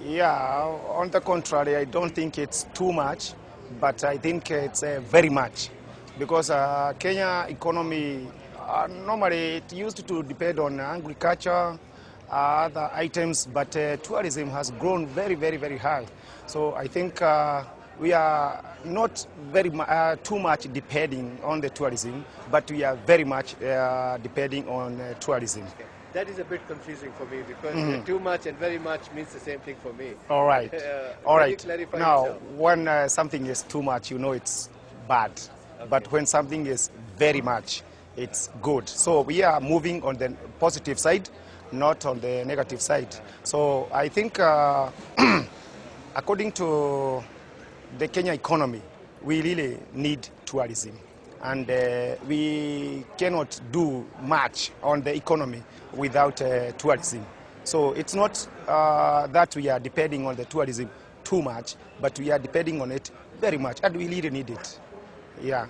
Yeah, on the contrary, I don't think it's too much, but I think it's very much. Because Kenya economy, normally it used to depend on agriculture, other items, but tourism has grown very, very, very high. So I think we are not too much depending on the tourism, but we are very much depending on tourism. Okay. That is a bit confusing for me because too much and very much means the same thing for me. All right. All Can right. you clarify Now, yourself? when something is too much, you know it's bad. But when something is very much, it's good. So we are moving on the positive side, not on the negative side. So I think according to the Kenya economy, we really need tourism. And we cannot do much on the economy without tourism. So it's not that we are depending on the tourism too much, but we are depending on it very much, and we really need it. Yeah.